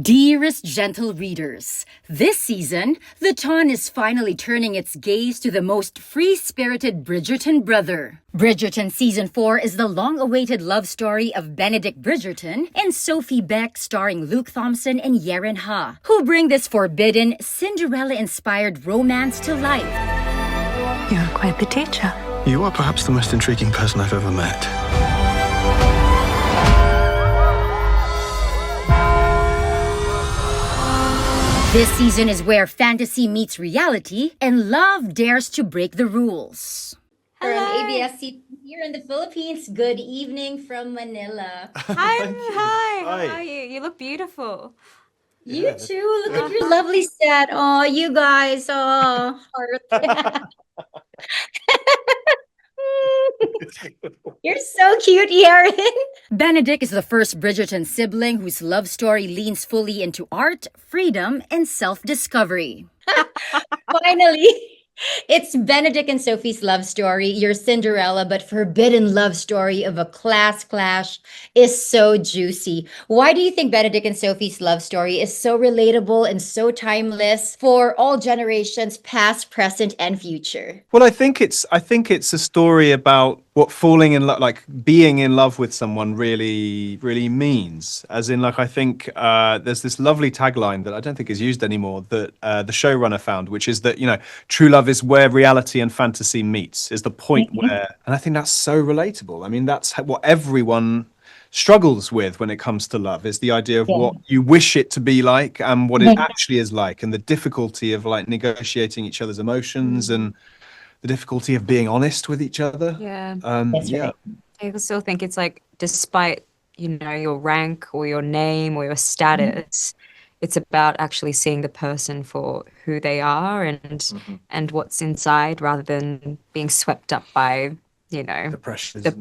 Dearest gentle readers, this season, the ton is finally turning its gaze to the most free-spirited Bridgerton brother. Bridgerton Season 4 is the long-awaited love story of Benedict Bridgerton and Sophie Beck starring Luke Thompson and Yerin, who bring this forbidden, Cinderella-inspired romance to life. You're quite the teacher. You are perhaps the most intriguing person I've ever met. This season is where fantasy meets reality and love dares to break the rules. From ABS-CBN here in the Philippines. Good evening from Manila. Hi. How are you? You look beautiful. You too. Look at your lovely set. Oh, you guys. Oh, heart. You're so cute, Yerin. Benedict is the first Bridgerton sibling whose love story leans fully into art, freedom, and self-discovery. Finally, it's Benedict and Sophie's love story, your Cinderella but forbidden love story of a class clash is so juicy. Why do you think Benedict and Sophie's love story is so relatable and so timeless for all generations, past, present, and future? Well, I think it's a story about what falling in love, like being in love with someone really means. As in, like, I think there's this lovely tagline that I don't think is used anymore that the showrunner found, which is that, you know, true love is where reality and fantasy meets, is the point where, and I think that's so relatable. I mean, that's what everyone struggles with when it comes to love, is the idea of what you wish it to be like and what it actually is like, and the difficulty of like negotiating each other's emotions and the difficulty of being honest with each other. I still think it's like, despite, you know, your rank or your name or your status, it's about actually seeing the person for who they are and what's inside, rather than being swept up by, you know, the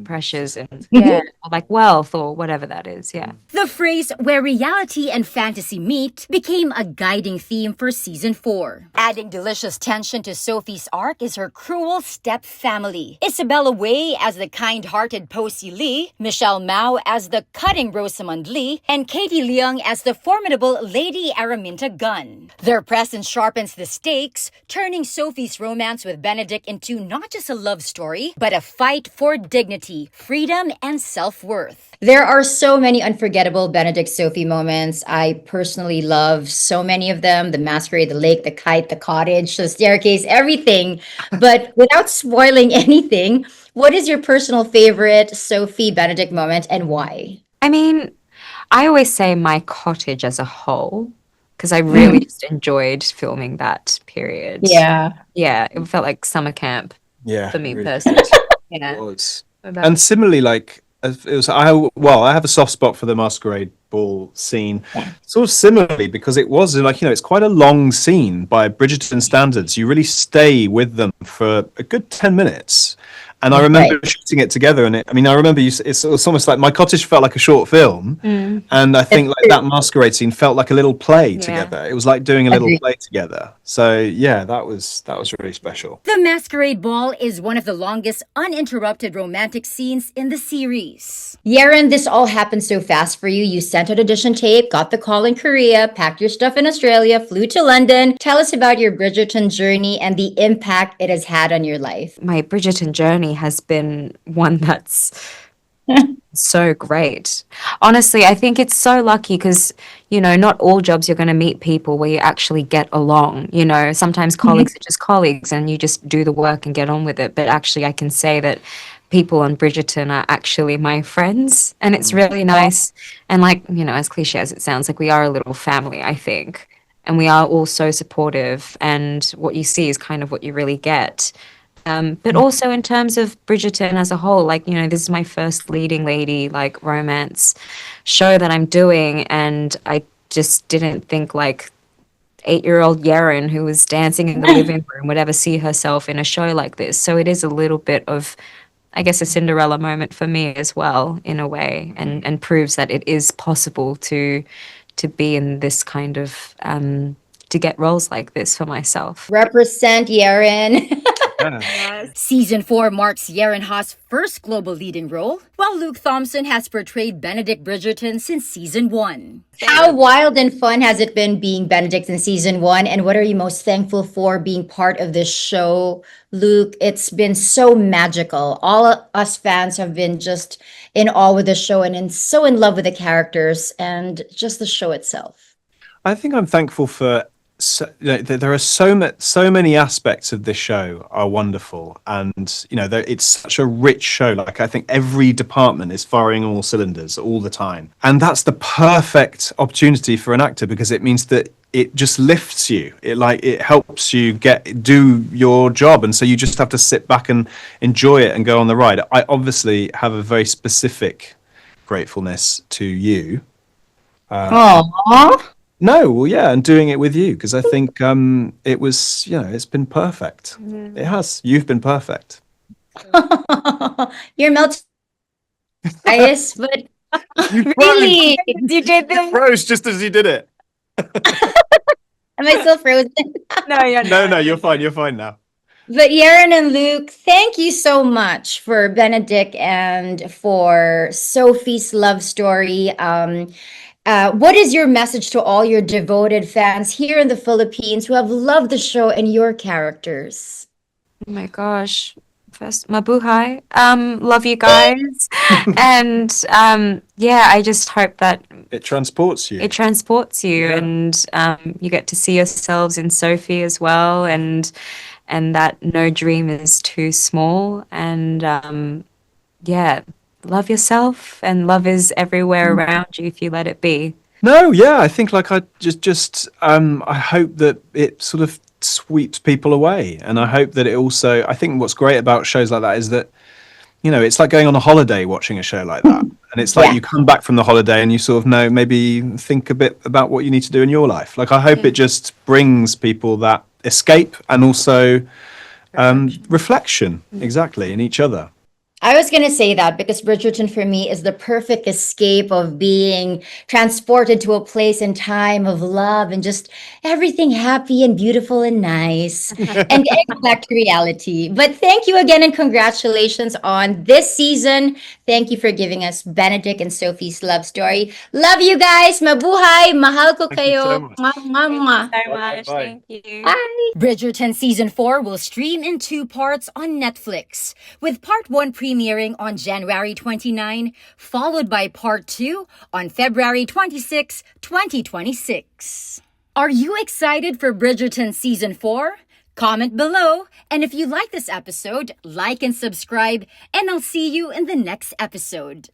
pressures and or like wealth or whatever that is. The phrase "where reality and fantasy meet" became a guiding theme for season 4. Adding delicious tension to Sophie's arc is her cruel step family. Isabella Wei as the kind-hearted Posey Lee, Michelle Mao as the cutting Rosamund Lee, and Katie Leung as the formidable Lady Araminta Gunn. Their presence sharpens the stakes, turning Sophie's romance with Benedict into not just a love story, but a fight for dignity, freedom, and self-worth. There are so many unforgettable Benedict-Sophie moments. I personally love so many of them. The masquerade, the lake, the kite, the cottage, the staircase, everything. But without spoiling anything, what is your personal favorite Sophie-Benedict moment and why? I mean, I always say my cottage as a whole, because I really just enjoyed filming that period. Yeah, it felt like summer camp for me personally. It was. And similarly, like, it was, I have a soft spot for the masquerade ball scene, sort of similarly, because it was like, you know, it's quite a long scene by Bridgerton standards. You really stay with them for a good 10 minutes. And I remember shooting it together, and I remember it was almost like My Cottage felt like a short film, and I think like that masquerade scene felt like a little play together. It was like doing a little play together. So yeah, that was really special. The masquerade ball is one of the longest uninterrupted romantic scenes in the series. Yerin, this all happened so fast for you. You sent out audition tape, got the call in Korea, packed your stuff in Australia, flew to London. Tell us about your Bridgerton journey and the impact it has had on your life. My Bridgerton journey has been one that's so great. Honestly, I think it's so lucky because, you know, not all jobs you're going to meet people where you actually get along. You know, sometimes colleagues are just colleagues and you just do the work and get on with it. But actually, I can say that people on Bridgerton are actually my friends, and it's really nice. And like, you know, as cliche as it sounds, like we are a little family, I think. And we are all so supportive, and what you see is kind of what you really get. But also in terms of Bridgerton as a whole, like, you know, this is my first leading lady, like, romance show that I'm doing, and I just didn't think, like, 8-year-old Yerin, who was dancing in the living room, would ever see herself in a show like this. So it is a little bit of, I guess, a Cinderella moment for me as well, in a way, and proves that it is possible to be in this kind of, to get roles like this for myself. Represent, Yerin. Yeah. Season 4 marks Yerin Ha's first global leading role, while Luke Thompson has portrayed Benedict Bridgerton since season 1. How wild and fun has it been being Benedict in season 1? And what are you most thankful for being part of this show, Luke? It's been so magical. All us fans have been just in awe with the show and so in love with the characters and just the show itself. I think I'm thankful for there are so many aspects of this show are wonderful, and it's such a rich show. Like, I think every department is firing all cylinders all the time, and that's the perfect opportunity for an actor, because it means that it just lifts you. It helps you do your job, and so you just have to sit back and enjoy it and go on the ride. I obviously have a very specific gratefulness to you. Aww. No, well, yeah, and doing it with you, because I think it was, it's been perfect. It has. You've been perfect. You're melting ice, but really, you did You froze just as you did it. Am I still frozen? No, you're not. No, you're fine. You're fine now. But Yerin and Luke, thank you so much for Benedict and for Sophie's love story. What is your message to all your devoted fans here in the Philippines who have loved the show and your characters? Oh my gosh. First, mabuhay. Love you guys. And yeah, I just hope that It transports you. it transports you, Yeah. and you get to see yourselves in Sophie as well, and that no dream is too small, and yeah, love yourself, and love is everywhere around you if you let it be. No, yeah, I think I I hope that it sort of sweeps people away, and I hope that it also. I think what's great about shows like that is that it's like going on a holiday watching a show like that, and it's like Yeah. you come back from the holiday and you sort of know, maybe think a bit about what you need to do in your life. Like, I hope it just brings people that escape and also reflection, exactly, in each other. I was going to say that because Bridgerton for me is the perfect escape of being transported to a place and time of love and just everything happy and beautiful and nice and getting back to reality. But thank you again and congratulations on this season. Thank you for giving us Benedict and Sophie's love story. Love you guys. Mabuhay. Mahal ko Thank you so kayo. much. Mwah. So Bye, much. bye. Thank you. Bye. Bridgerton Season 4 will stream in 2 parts on Netflix, with Part 1 premiering on January 29, followed by Part 2 on February 26, 2026. Are you excited for Bridgerton Season 4? Comment below, and if you like this episode, like and subscribe, and I'll see you in the next episode.